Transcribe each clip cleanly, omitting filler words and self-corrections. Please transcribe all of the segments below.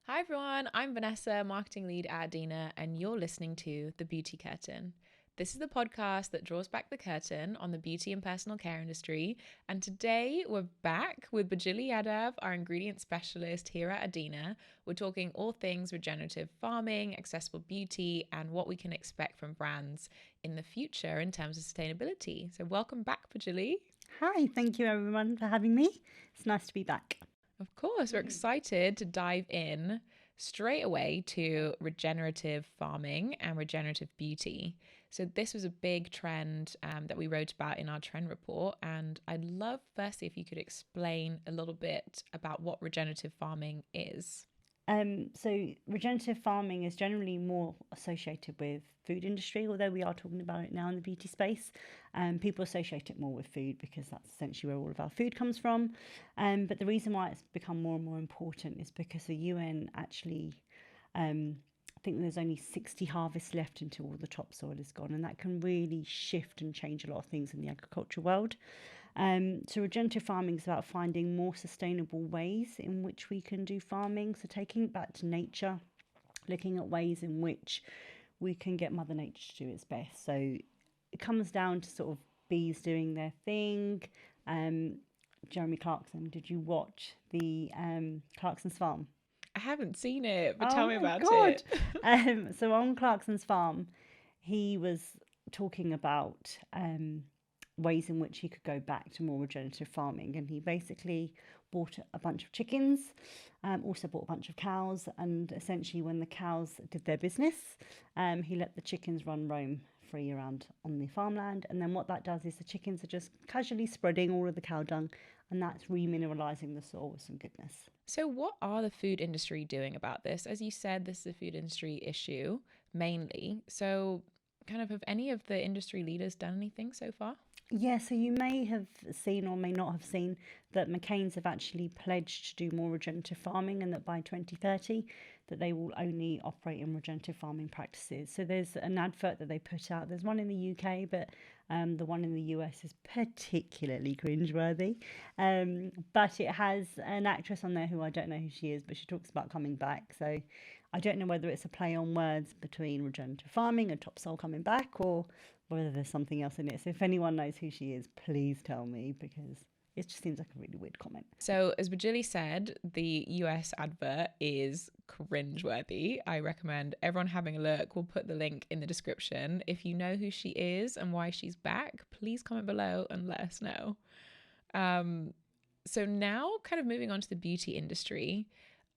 Hi everyone, I'm Vanessa, marketing lead at Adina, and you're listening to The Beauty Curtain. This is the podcast that draws back the curtain on the beauty and personal care industry. And today we're back with Bijilly Yadav, our ingredient specialist here at Adina. We're talking all things regenerative farming, accessible beauty, and what we can expect from brands in the future in terms of sustainability. So welcome back, Bijilly. Hi, thank you everyone for having me. It's nice to be back. Of course, we're excited to dive in straight away to regenerative farming and regenerative beauty. So, this was a big trend that we wrote about in our trend report. And I'd love, firstly, if you could explain a little bit about what regenerative farming is. So regenerative farming is generally more associated with food industry, although we are talking about it now in the beauty space. People associate it more with food because that's essentially where all of our food comes from. But the reason why it's become more and more important is because the UN actually I think there's only 60 harvests left until all the topsoil is gone, and that can really shift and change a lot of things in the agriculture world. So regenerative farming is about finding more sustainable ways in which we can do farming. So taking it back to nature, looking at ways in which we can get Mother Nature to do its best. So it comes down to sort of bees doing their thing. Jeremy Clarkson, did you watch the Clarkson's Farm? I haven't seen it, but Oh tell me my about God. it. So on Clarkson's Farm, he was talking about ways in which he could go back to more regenerative farming. And he basically bought a bunch of chickens, also bought a bunch of cows. And essentially, when the cows did their business, he let the chickens run roam free around on the farmland. And then what that does is the chickens are just casually spreading all of the cow dung, and that's remineralizing the soil with some goodness. So, what are the food industry doing about this? As you said, this is a food industry issue mainly. So, kind of, have any of the industry leaders done anything so far? Yeah, so you may have seen or may not have seen that McCain's have actually pledged to do more regenerative farming, and that by 2030 that they will only operate in regenerative farming practices. So there's an advert that they put out. There's one in the UK, but the one in the US is particularly cringeworthy. But it has an actress on there who I don't know who she is, but she talks about coming back. So I don't know whether it's a play on words between regenerative farming and topsoil coming back, or whether there's something else in it. So if anyone knows who she is, please tell me, because it just seems like a really weird comment. So, as Bajili said, the US advert is cringeworthy. I recommend everyone having a look. We'll put the link in the description. If you know who she is and why she's back, please comment below and let us know. So, now kind of moving on to the beauty industry,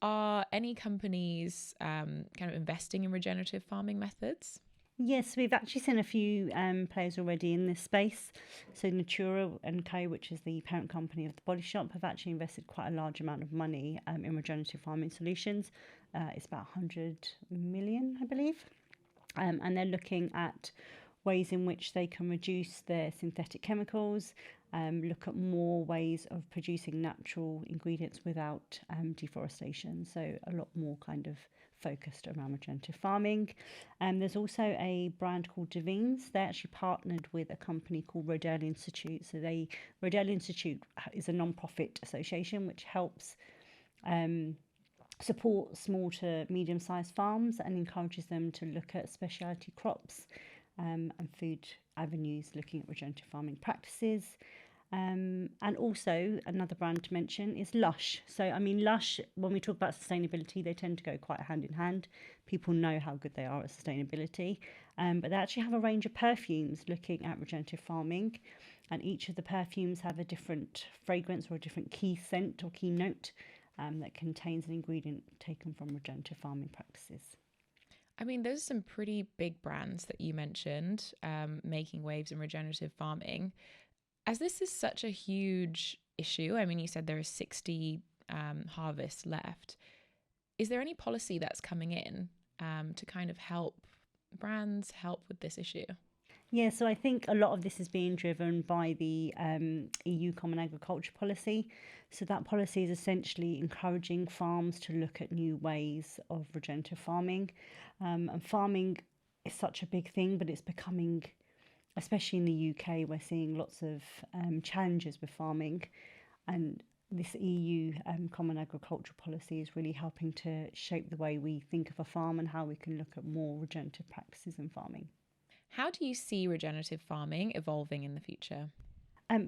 are any companies kind of investing in regenerative farming methods? Yes, we've actually seen a few players already in this space. So Natura and Co, which is the parent company of the Body Shop, have actually invested quite a large amount of money in regenerative farming solutions. It's about 100 million, I believe. And they're looking at ways in which they can reduce their synthetic chemicals, look at more ways of producing natural ingredients without deforestation. So a lot more kind of focused around regenerative farming. There's also a brand called Devines. They actually partnered with a company called Rodale Institute. So Rodale Institute is a non-profit association which helps support small to medium-sized farms and encourages them to look at specialty crops and food avenues, looking at regenerative farming practices. And also another brand to mention is Lush. So I mean, Lush, when we talk about sustainability, they tend to go quite hand in hand. People know how good they are at sustainability, but they actually have a range of perfumes looking at regenerative farming, and each of the perfumes have a different fragrance or a different key scent or key note that contains an ingredient taken from regenerative farming practices. I mean, those are some pretty big brands that you mentioned, making waves in regenerative farming. As this is such a huge issue, I mean, you said there are 60 harvests left. Is there any policy that's coming in to kind of help brands help with this issue? Yeah, so I think a lot of this is being driven by the EU Common Agriculture Policy. So that policy is essentially encouraging farms to look at new ways of regenerative farming. And farming is such a big thing, but it's becoming, especially in the UK, we're seeing lots of challenges with farming. And this EU Common Agricultural Policy is really helping to shape the way we think of a farm and how we can look at more regenerative practices in farming. How do you see regenerative farming evolving in the future?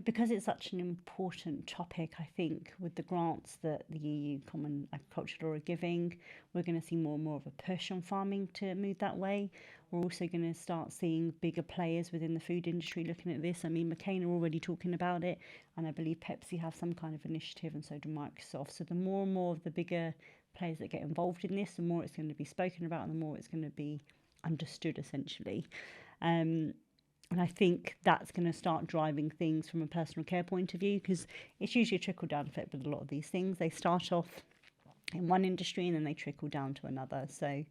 Because it's such an important topic, I think with the grants that the EU Common Agricultural Law are giving, we're going to see more and more of a push on farming to move that way. We're also going to start seeing bigger players within the food industry looking at this. I mean, McCain are already talking about it, and I believe Pepsi have some kind of initiative, and so do Microsoft. So the more and more of the bigger players that get involved in this, the more it's going to be spoken about and the more it's going to be understood, essentially. And I think that's going to start driving things from a personal care point of view, because it's usually a trickle down effect with a lot of these things. They start off in one industry and then they trickle down to another. So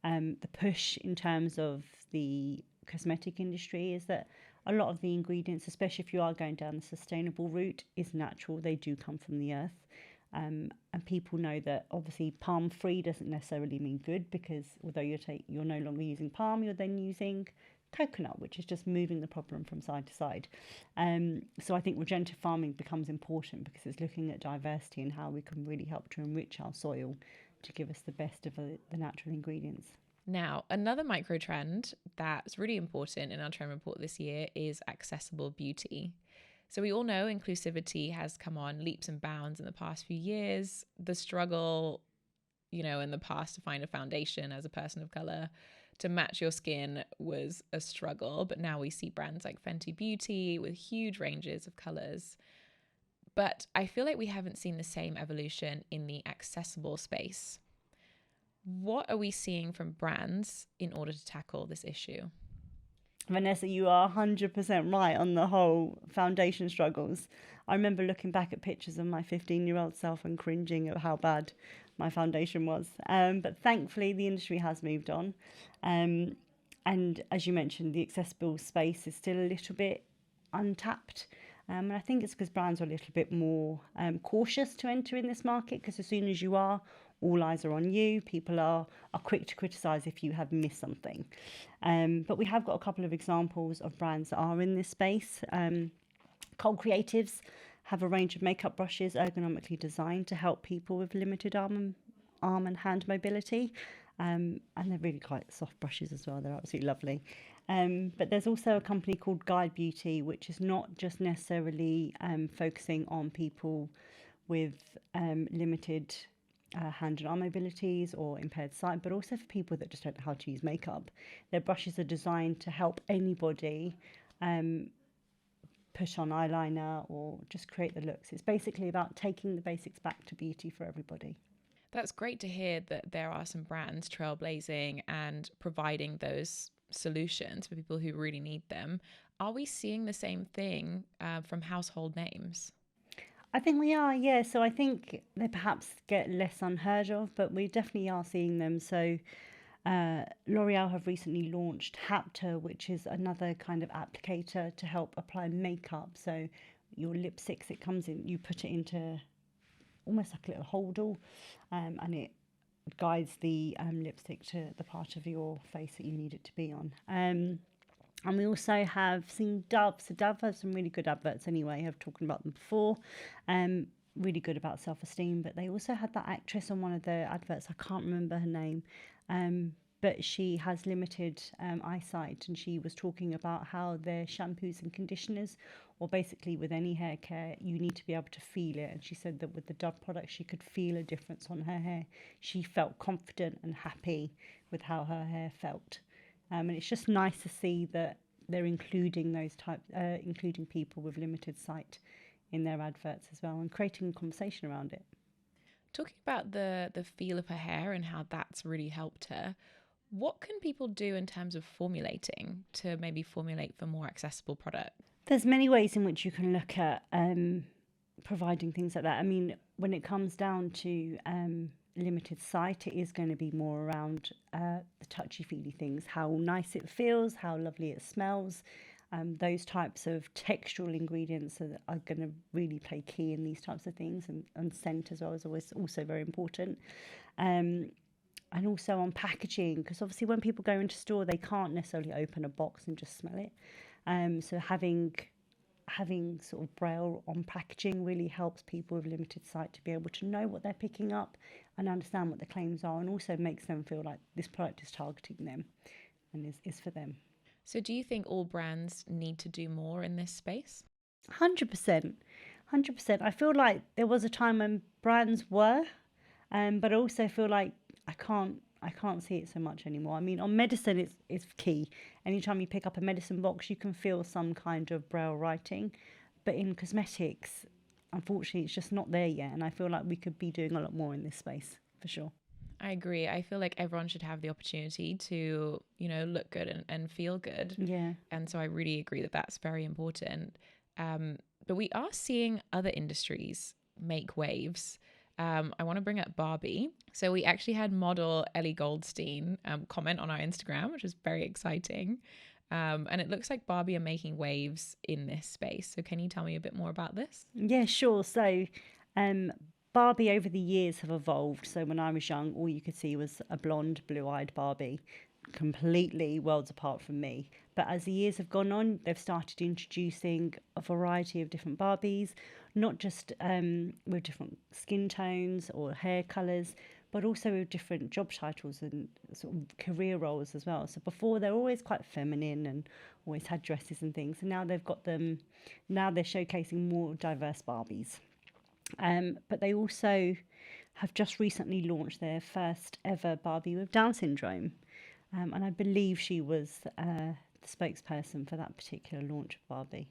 the push in terms of the cosmetic industry is that a lot of the ingredients, especially if you are going down the sustainable route, is natural. They do come from the earth. And people know that obviously palm free doesn't necessarily mean good, because although you're no longer using palm, you're then using coconut, which is just moving the problem from side to side. So I think regenerative farming becomes important because it's looking at diversity and how we can really help to enrich our soil to give us the best of the natural ingredients. Now, another micro trend that's really important in our trend report this year is accessible beauty. So we all know inclusivity has come on leaps and bounds in the past few years. The struggle, in the past to find a foundation as a person of color to match your skin was a struggle, but now we see brands like Fenty Beauty with huge ranges of colors. But I feel like we haven't seen the same evolution in the accessible space. What are we seeing from brands in order to tackle this issue? Vanessa, you are 100% right on the whole foundation struggles. I remember looking back at pictures of my 15-year-old self and cringing at how bad my foundation was. But thankfully, the industry has moved on. And as you mentioned, the accessible space is still a little bit untapped. And I think it's because brands are a little bit more cautious to enter in this market, because as soon as you are, all eyes are on you. People are quick to criticise if you have missed something. But we have got a couple of examples of brands that are in this space. Cole Creatives have a range of makeup brushes ergonomically designed to help people with limited arm and hand mobility. And they're really quite soft brushes as well. They're absolutely lovely. But there's also a company called Guide Beauty, which is not just necessarily focusing on people with limited hand and arm mobilities or impaired sight, but also for people that just don't know how to use makeup. Their brushes are designed to help anybody push on eyeliner or just create the looks. It's basically about taking the basics back to beauty for everybody. That's great to hear that there are some brands trailblazing and providing those solutions for people who really need them. Are we seeing the same thing from household names? I think we are, yeah. So I think they perhaps get less unheard of, but we definitely are seeing them. So L'Oreal have recently launched Hapta, which is another kind of applicator to help apply makeup. So your lipsticks, it comes in, you put it into almost like a little holdall, and it guides the lipstick to the part of your face that you need it to be on. And we also have seen Dove. So Dove has some really good adverts anyway. I've talked about them before. Really good about self-esteem. But they also had that actress on one of their adverts. I can't remember her name. But she has limited eyesight. And she was talking about how their shampoos and conditioners, or basically with any hair care, you need to be able to feel it. And she said that with the Dove product, she could feel a difference on her hair. She felt confident and happy with how her hair felt. And it's just nice to see that they're including including people with limited sight in their adverts as well, and creating a conversation around it. Talking about the feel of her hair and how that's really helped her, what can people do in terms of formulating to maybe formulate for more accessible product? There's many ways in which you can look at providing things like that. I mean, when it comes down to limited sight, it is going to be more around the touchy-feely things, how nice it feels, how lovely it smells. Those types of textural ingredients are going to really play key in these types of things, and scent as well is always also very important. And also on packaging, because obviously when people go into store, they can't necessarily open a box and just smell it. So having having sort of braille on packaging really helps people with limited sight to be able to know what they're picking up and understand what the claims are, and also makes them feel like this product is targeting them and is for them. So do you think all brands need to do more in this space? 100%. 100%. I feel like there was a time when brands were, but I also feel like I can't see it so much anymore. I mean, on medicine, it's key. Anytime you pick up a medicine box, you can feel some kind of braille writing. But in cosmetics, unfortunately, it's just not there yet. And I feel like we could be doing a lot more in this space, for sure. I agree. I feel like everyone should have the opportunity to, look good and feel good. Yeah. And so I really agree that that's very important. But we are seeing other industries make waves. I want to bring up Barbie. So we actually had model Ellie Goldstein comment on our Instagram, which was very exciting. And it looks like Barbie are making waves in this space. So can you tell me a bit more about this? Yeah, sure. So, Barbie over the years have evolved. So when I was young, all you could see was a blonde, blue-eyed Barbie, completely worlds apart from me. But as the years have gone on, they've started introducing a variety of different Barbies, not just with different skin tones or hair colours, but also with different job titles and sort of career roles as well. So before they're always quite feminine and always had dresses and things, and now they've got them. Now they're showcasing more diverse Barbies. But they also have just recently launched their first ever Barbie with Down syndrome. And I believe she was the spokesperson for that particular launch of Barbie.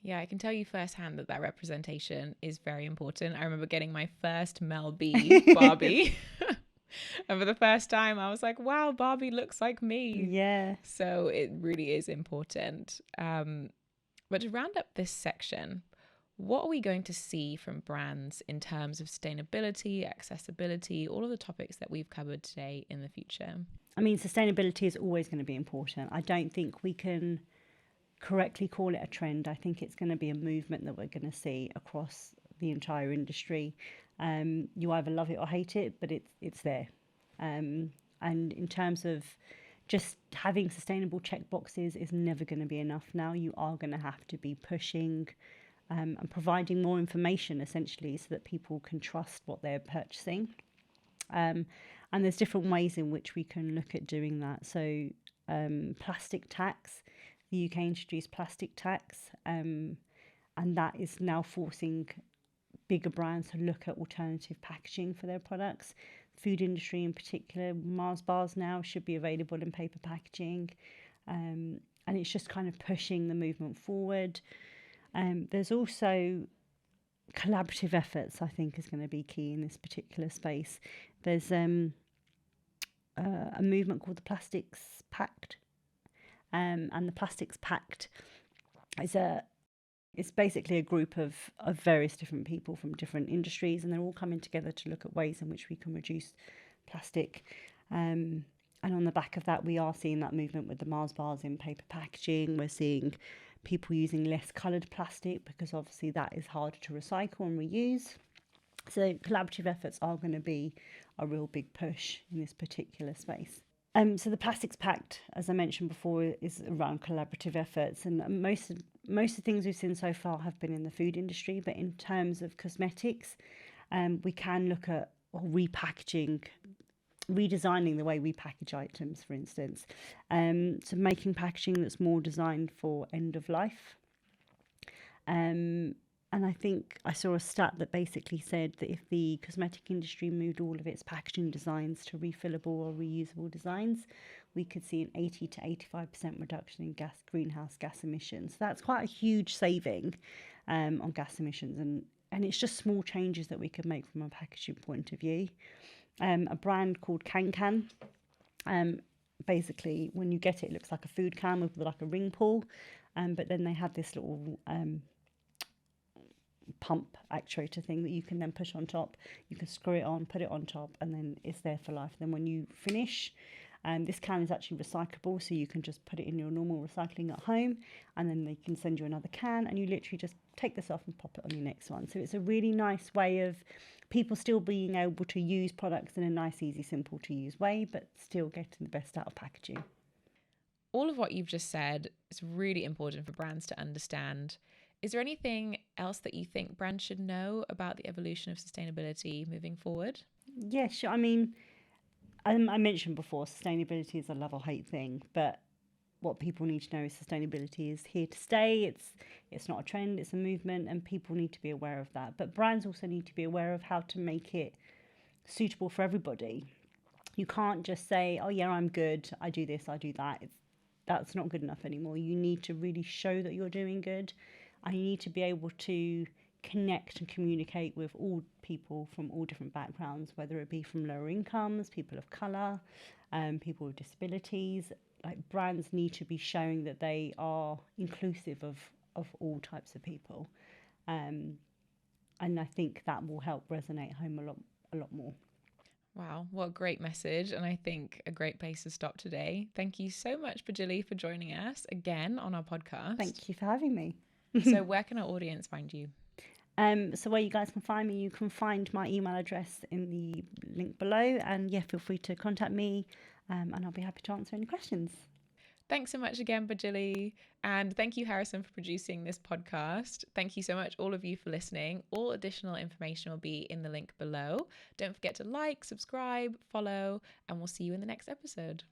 Yeah, I can tell you firsthand that representation is very important. I remember getting my first Mel B Barbie. And for the first time, I was like, wow, Barbie looks like me. Yeah. So it really is important. But to round up this section, what are we going to see from brands in terms of sustainability, accessibility, all of the topics that we've covered today in the future? I mean, sustainability is always going to be important. I don't think we can correctly call it a trend. I think it's going to be a movement that we're going to see across the entire industry. You either love it or hate it, but it's there. And in terms of just having sustainable checkboxes is never going to be enough now. You are going to have to be pushing and providing more information, essentially, so that people can trust what they're purchasing. And there's different ways in which we can look at doing that. So plastic tax, the UK introduced plastic tax, and that is now forcing bigger brands to look at alternative packaging for their products. Food industry in particular, Mars bars now should be available in paper packaging, and it's just kind of pushing the movement forward. There's also collaborative efforts, I think, is going to be key in this particular space. There's a movement called the Plastics Pact, and the Plastics Pact is it's basically a group of various different people from different industries, and they're all coming together to look at ways in which we can reduce plastic. And on the back of that, we are seeing that movement with the Mars bars in paper packaging. We're seeing people using less coloured plastic because obviously that is harder to recycle and reuse. So collaborative efforts are going to be a real big push in this particular space. So the Plastics Pact, as I mentioned before, is around collaborative efforts, and most of the things we've seen so far have been in the food industry. But in terms of cosmetics, we can look at repackaging, redesigning the way we package items, for instance. So making packaging that's more designed for end of life. And I think I saw a stat that basically said that if the cosmetic industry moved all of its packaging designs to refillable or reusable designs, we could see an 80 to 85% reduction in greenhouse gas emissions. So that's quite a huge saving on gas emissions, and it's just small changes that we could make from a packaging point of view. A brand called Can, basically when you get it, it looks like a food can with like a ring pull, but then they had this little pump actuator thing that you can then push on top. You can screw it on, put it on top, and then it's there for life. Then when you finish, this can is actually recyclable, so you can just put it in your normal recycling at home, and then they can send you another can, and you literally just take this off and pop it on your next one. So it's a really nice way of people still being able to use products in a nice, easy, simple to use way, but still getting the best out of packaging. All of what you've just said is really important for brands to understand. Is there anything else that you think brands should know about the evolution of sustainability moving forward? Yeah, sure. I mean, I mentioned before, sustainability is a love or hate thing, but what people need to know is sustainability is here to stay. It's not a trend, it's a movement, and people need to be aware of that. But brands also need to be aware of how to make it suitable for everybody. You can't just say, oh yeah, I'm good, I do this, I do that. That's not good enough anymore. You need to really show that you're doing good, and you need to be able to connect and communicate with all people from all different backgrounds, whether it be from lower incomes, people of colour, people with disabilities. Like, brands need to be showing that they are inclusive of all types of people, and I think that will help resonate home a lot more. Wow, what a great message. And I think a great place to stop today. Thank you so much, Bijilly, for joining us again on our podcast. Thank you for having me. So where can our audience find you? So where you guys can find me, you can find my email address in the link below, and yeah, feel free to contact me, and I'll be happy to answer any questions. Thanks so much again, Bijilly. And thank you, Harrison, for producing this podcast. Thank you so much, all of you, for listening. All additional information will be in the link below. Don't forget to like, subscribe, follow, and we'll see you in the next episode.